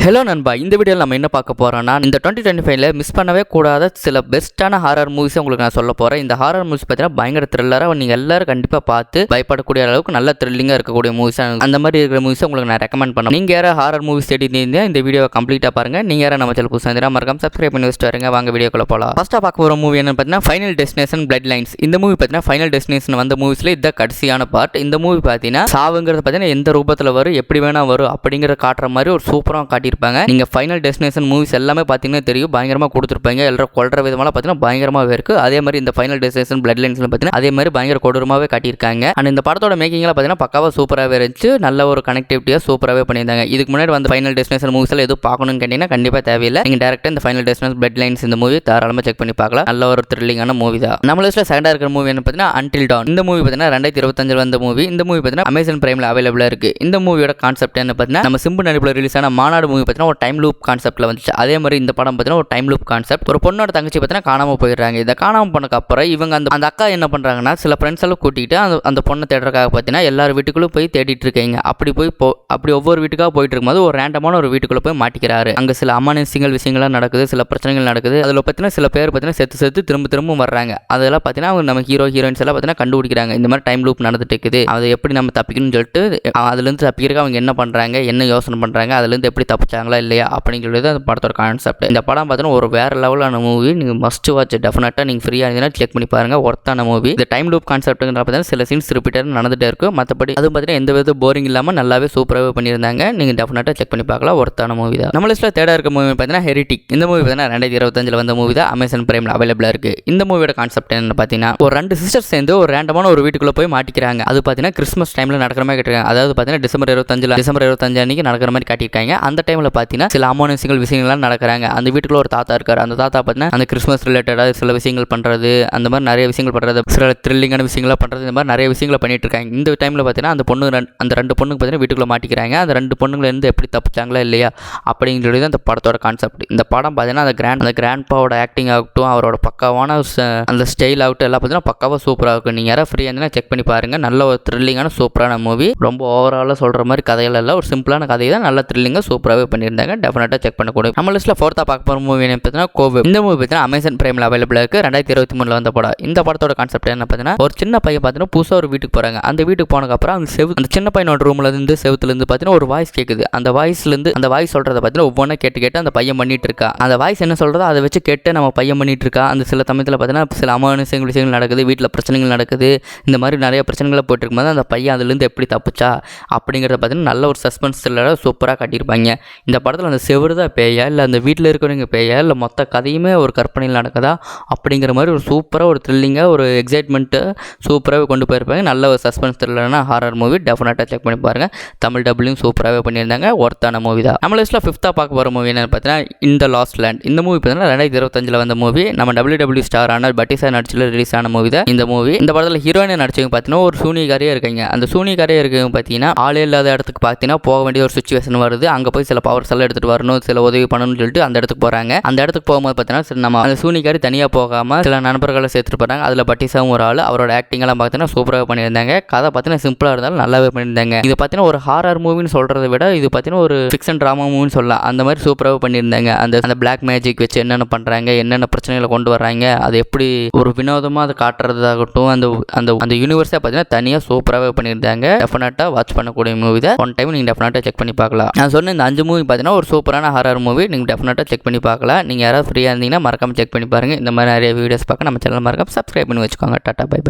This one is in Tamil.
ஹலோ நண்பா, இந்த வீடியோவில் நம்ம என்ன பார்க்க போகிறோம்னா, இந்த 2025ல மிஸ் பண்ணவே கூடாத சில பெஸ்ட்டான ஹாரர் மூவிஸை உங்களுக்கு நான் சொல்ல போகிறேன். இந்த ஹாரர் மூவிஸ் பார்த்தீங்கன்னா பயங்கர த்ரில்லராக நீங்கள் எல்லாரும் கண்டிப்பாக பார்த்து பயப்படக்கூடிய அளவுக்கு நல்ல த்ரில்லிங்காக இருக்கக்கூடிய மூவிஸ், அந்த மாதிரி இருக்கிற மூவிஸை உங்களுக்கு நான் ரெக்கமெண்ட் பண்ணுவேன். நீங்கள் யாரும் ஹாரர் மூவிஸ் தேடினீங்க இந்த வீடியோவை கம்ப்ளீட்டாக பாருங்கள். நீங்கள் யாரும் நம்ம சேனல் புதுசாக இருந்தால் மறக்காம சப்ஸ்கிரைப் பண்ணி வச்சுட்டு வரீங்க. வாங்க வீடியோக்குள்ள போகலாம். ஃபர்ஸ்ட்டாக பார்க்க போகிற மூவி என்னன்னு பார்த்தீங்கன்னா ஃபைனல் டெஸ்டினேஷன் பிளட் லைன்ஸ். இந்த மூவி பார்த்தீங்கன்னா ஃபைனல் டெஸ்டினேஷன் வந்த மூவிஸில் இந்த கடைசியான பார்ட். இந்த மூவி பார்த்தீங்கன்னா சாவுங்கிறது பார்த்தீங்கன்னா எந்த ரூபத்தில் வரும், எப்படி வேணா வரும் அப்படிங்கிற காட்டுற மாதிரி ஒரு சூப்பராக காட்டியிருப்பாங்க. நீங்கள் ஃபைனல் டெஸ்டினேஷன் மூவிஸ் எல்லாமே பார்த்தீங்கன்னா தெரியும், பயங்கரமாக கொடுத்துருப்பாங்க. எல்லாரும் கொள்ற விதமெல்லாம் பார்த்தீங்கன்னா பயங்கரமாகவே இருக்குது. அதே மாதிரி இந்த ஃபைனல் டெஸ்டினேஷன் பிளட் லைன்ஸில் பார்த்தீங்கன்னா அதே மாதிரி பயங்கர கொடூரமாகவே காட்டியிருக்காங்க. அண்ட் இந்த படத்தோட மேக்கிங்லாம் பார்த்தீங்கன்னா பக்காவாக சூப்பராகவே இருந்துச்சு. நல்ல ஒரு கனெக்டிவிட்டியாக சூப்பராகவே பண்ணியிருந்தாங்க. இதுக்கு முன்னாடி வந்து ஃபைனல் டெஸ்டினேஷன் மூவிஸில் எதுவும் பார்க்கணும்னு கேட்டிங்கன்னா கண்டிப்பாக தேவையில்லை. நீங்கள் டேரக்டாக இந்த ஃபைனல் டெஸ்டினேஷன் பிளட் லைன்ஸ் இந்த மூவி தாராளமாக செக் பண்ணி பார்க்கலாம். நல்ல ஒரு த்ரில்லிங்கான மூவி தான். நம்ம லிஸ்ட்டில் செகண்டாக இருக்கிற மூவி என்ன பார்த்தீங்கன்னா அன்டில் டான். இந்த மூவி பார்த்தீங்கன்னா 2025 வந்த மூவி. இந்த மூவி பார்த்தீங்கன்னா அமேசான் பிரைமில் அவைலபிளாக இருக்குது. இந்த மூவியோட கான்செப்ட் என்ன பார்த்தீங்கன்னா நம்ம சிம்பு நடிப்பில் ரிலீஸ் ஆன மாநாடு மூவி பார்த்தீங்கன்னா ஒரு டைம் லூப் கான்செப்ட்டில் வந்துச்சு. அதே மாதிரி இந்த படம் பார்த்தீங்கன்னா ஒரு டைம் லூப் கான்செப்ட். ஒரு பொண்ணோட தங்கச்சி பார்த்தீங்கன்னா காணாமல் போயிடுறாங்க. இதை காணாமல் பண்ணக்கு அப்புறம் இவங்க அந்த அக்கா என்ன பண்ணுறாங்கன்னா சில ஃப்ரெண்ட்ஸ் எல்லாம் கூட்டிகிட்டு அந்த பொண்ணை தேடுறதுக்காக பார்த்தீங்கன்னா எல்லாரும் வீட்டுக்குள்ளே போய் தேடிட்டு இருக்கீங்க. அப்படி ஒவ்வொரு வீட்டுக்காக போயிட்டு இருக்கும்போது ஒரு ரேண்டமான ஒரு வீட்டுக்குள்ளே போய் மாட்டிக்கிறாரு. அங்கே சில அமானுஷ்யங்கள் விஷயங்கள்லாம் நடக்குது, சில பிரச்சனைகள் நடக்குது. அதில் பார்த்தீங்கன்னா சில பேர் பார்த்தீங்கன்னா செத்து திரும்ப வர்றாங்க. அதெல்லாம் பார்த்தீங்கன்னா அவங்க நம்ம ஹீரோயின்ஸ் எல்லாம் பார்த்தீங்கன்னா கண்டுபிடிக்கிறாங்க. இந்த மாதிரி டைம் லூப் நடந்துட்டு இருக்குது, அதை எப்படி நம்ம தப்பிக்கணும்னு சொல்லிட்டு அதுலேருந்து தப்பிக்கிறதுக்கு அவங்க என்ன பண்ணுறாங்க, என்ன யோசனை பண்ணுறாங்க, அதுலேருந்து எப்படி தப்பிச்சாங்களா இல்லையா அப்படிங்கிறது அந்த படத்தோட கான்செப்ட். இந்த படம் பார்த்தீங்கன்னா ஒரு வேறு லெவலான மூவி. நீங்கள் மஸ்ட் வாட்ச். டெஃபினட்டாக நீங்கள் ஃப்ரீயாக இருந்தீங்கன்னா செக் பண்ணி பாருங்கள். ஒர்த்தான மூவி. இந்த டைம் லூப் கான்செப்ட்டுங்கிற பார்த்தீங்கன்னா சில சீன்ஸ் ரிப்பீட்டடாக நடந்துகிட்டே இருக்கும். மற்றபடி அது பார்த்தீங்கன்னா எந்த வித போரிங் இல்லாமல் நல்லாவே சூப்பராகவே பண்ணியிருந்தாங்க. நீங்கள் டெஃபினட்டாக செக் பண்ணி பார்க்கலாம். ஒர்த்தான மூவி தான். நம்ம லிஸ்ட்டில் தேர்டாக இருக்க மூவி பார்த்தீங்கன்னா ஹெரிட்டிக். இந்த மூவி பார்த்தீங்கன்னா 2025 வந்த மூவி தான். அமேசான் பிரைமில் அவைலபிளாக இருக்குது. இந்த மூவியோட கான்செப்ட் என்ன பார்த்தீங்கன்னா ஒரு 2 சிஸ்டர்ஸ் சேர்ந்து ஒரு ரேண்டமான ஒரு வீட்டுக்குள்ளே போய் மாட்டிக்கிறாங்க. அது பார்த்தீங்கன்னா கிறிஸ்மஸ் டைமில் நடக்கிற மாதிரி கேட்டிருக்காங்க. அதாவது பார்த்தீங்கன்னா டிசம்பர் 25 அன்னைக்கு நடக்கிற மாதிரி காட்டியிருக்காங்க. அந்த டைமில் பார்த்தீங்கன்னா சில அமானுஷ்யங்கள் விஷயங்கள்லாம் நடக்கிறாங்க. அந்த வீட்டுக்குள்ள ஒரு தாத்தா இருக்காரு. அந்த தாத்தா பார்த்தீங்கன்னா அந்த கிறிஸ்மஸ் ரிலேட்டடாக சில விஷயங்கள் பண்ணுறது, அந்த மாதிரி நிறைய விஷயங்கள் பண்ணுறது, சில த்ரில்லிங்கான விஷயங்களாக பண்ணுறது, இந்த மாதிரி நிறைய விஷயங்களை பண்ணிட்டு இருக்காங்க. இந்த டைமில் பார்த்தீங்கன்னா அந்த ரெண்டு பொண்ணுக்கு பார்த்தீங்கன்னா வீட்டுக்குள்ளே மாட்டிக்கிறாங்க. அந்த 2 பொண்ணுங்கலேருந்து எப்படி தப்பிச்சாங்களா இல்லையா அப்படிங்கிறது அந்த படத்தோட கான்செப்ட். இந்த படம் பார்த்தீங்கன்னா அந்த கிராண்ட்பாவோட ஆக்டிங் ஆகட்டும், அவரோட பக்காவான அந்த ஸ்டைல் ஆகட்டும் எல்லாம் பார்த்தீங்கன்னா பக்காவாக சூப்பராக இருக்கும். நீங்கள் யாராவது ஃப்ரீயாக இருந்தீங்கன்னா செக் பண்ணி பாருங்கள். நல்ல ஒரு த்ரில்லிங்கான சூப்பரான மூவி. ரொம்ப ஓவராலாக சொல்கிற மாதிரி கதைகள் எல்லாம் ஒரு சிம்பிளான கதை தான். நல்ல த்ரில்லிங்காக சூப்பராகவே பண்ணியிருந்தாங்க. டெஃபினட்டாக செக் பண்ணக்கூடிய நம்ம லிஸ்ட்டில் 4th பார்க்க போகிற மூவி என்ன பார்த்தீங்கன்னா கோவிட். இந்த மூவி பார்த்தீங்கன்னா அமேசான் பிரைமில் அவைலபிளாக இருக்குது. 2023 வந்த படம். இந்த படத்தோட கான்செப்ட் என்ன பார்த்தீங்கன்னா ஒரு சின்ன பையன் பார்த்தீங்கன்னா புதுசாக ஒரு வீட்டுக்கு போகிறாங்க. அந்த வீட்டுக்கு போனதுக்கப்புறம் அந்த சின்ன பையனோட ரூம்லேருந்து செவுத்துலேருந்து பார்த்தீங்கன்னா ஒரு வாய்ஸ் கேட்குது. அந்த வாய்ஸ் சொல்கிறத பார்த்தீங்கன்னா ஒவ்வொன்றா கேட்டு அந்த பையன் பண்ணிட்டு இருக்கா. அந்த வாய்ஸ் என்ன சொல்கிறதோ அதை வச்சு கேட்டு நம்ம பையன் பண்ணிட்டு இருக்கா. அந்த சில சமயத்தில் பார்த்தீங்கன்னா சில அமானுஷ்யங்கள் விஷயங்கள் நடக்குது, வீட்டில் பிரச்சனைகள் நடக்குது. இந்த மாதிரி நிறைய பிரச்சனைகளை போயிட்டு இருக்கும்போது அந்த பையன் அதுலேருந்து எப்படி தப்பிச்சா அப்படிங்கிறத பார்த்தீங்கன்னா நல்ல ஒரு சஸ்பென்ஸ் த்ரில்லராக சூப்பராக காட்டியிருப்பாங்க. இந்த படத்தில் அந்த செவரு தான் பேயா இல்லை அந்த வீட்டில் இருக்கிறவங்க பேயா இல்லை மொத்த கதையுமே ஒரு கற்பனையில் நடக்குதா அப்படிங்கிற மாதிரி ஒரு சூப்பராக ஒரு த்ரில்லிங்காக ஒரு எக்ஸைட்மெண்ட்டு சூப்பராகவே கொண்டு போயிருப்பாங்க. நல்ல ஒரு சஸ்பென்ஸ் த்ரில்லரான ஹாரர் மூவி. டெஃபினட்டாக செக் பண்ணி பாருங்கள். தமிழ் டபுளையும் சூப்பராகவே பண்ணியிருந்தாங்க. ஒர்த்தான மூவி தான். நம்ம லிஸ்ட்டில் 5th பார்க்க போகிற மூவி என்னென்னு பார்த்தீங்கன்னா இந்த லாஸ்ட் லேண்ட். இந்த மூவி பார்த்தீங்கன்னா 2025 வந்த மூவி. நம்ம WWE ஸ்டாரான பட்டிசா நடிச்சில் ரிலீஸ் ஆன மூவி தான் இந்த மூவி. இந்த படத்தில் ஹீரோயினை நடிச்சவங்க பார்த்தீங்கன்னா ஒரு சூனிகாரியாக இருக்காங்க. அந்த சூனிகாரியாக இருக்கவங்க பார்த்தீங்கன்னா ஆளே இல்லாத இடத்துக்கு பார்த்தீங்கன்னா போக வேண்டிய ஒரு சுச்சுவேஷன் வருது. அங்கே போய் சில பவர்ஸ் எல்லாம் எடுத்துகிட்டு வரணும், சில உதவி பண்ணணும்னு சொல்லிட்டு அந்த இடத்துக்கு போகிறாங்க. அந்த இடத்துக்கு போகும்போது பார்த்தீங்கன்னா நம்ம அந்த சூனிகாரி தனியாக போகாமல் சில நண்பர்களை சேர்த்துட்டு போகிறாங்க. அதில் பட்டிசாவும் ஒரு ஆள். அவரோட ஆக்டிங் எல்லாம் பார்த்தீங்கன்னா சூப்பராக பண்ணியிருந்தாங்க. கதை பார்த்தீங்கன்னா சிம்பிளாக இருந்தாலும் நல்லாவே பண்ணியிருந்தாங்க. இது பார்த்தீங்கன்னா ஒரு ஹாரர் மூவின்னு சொல்கிறத விட இது பார்த்தீங்கன்னா ஒரு ஃபிக்ஷன் ட்ராமா மூவின்னு சொல்லலாம். அந்த மாதிரி சூப்பராக பண்ணியிருந்தாங்க. அந்த பிளாக் மேஜிக் வச்சு என்னென்ன பண்ணுறாங்க, என்னென்ன பிரச்சனைகளை கொண்டு வர்றாங்க, அது எப்படி ஒரு வினோதமாக அதை காட்டுறதாகட்டும், அந்த யூனிவர்ஸை பார்த்தீங்கன்னா தனியாக சூப்பராகவே பண்ணியிருந்தாங்க. டெஃபினட்டாக வாட்ச் பண்ணக்கூடிய மூவி தான். ஒன் டைம் நீங்கள் டெஃபினட்டாக செக் பண்ணி பார்க்கலாம். நான் சொன்ன இந்த 5 மூவி பார்த்தீங்கன்னா ஒரு சூப்பரான ஹாரர் மூவி. நீங்கள் டெஃபினட்டாக செக் பண்ணி பார்க்கலாம். நீங்கள் யாராவது ஃப்ரீயாக இருந்தீங்கன்னா மறக்காம செக் பண்ணி பாருங்கள். இந்த மாதிரி நிறைய வீடியோஸ் பார்க்க நம்ம சேனல் மறக்காம சப்ஸ்கிரைப் பண்ணி வச்சுக்கோங்க. Tata bye by.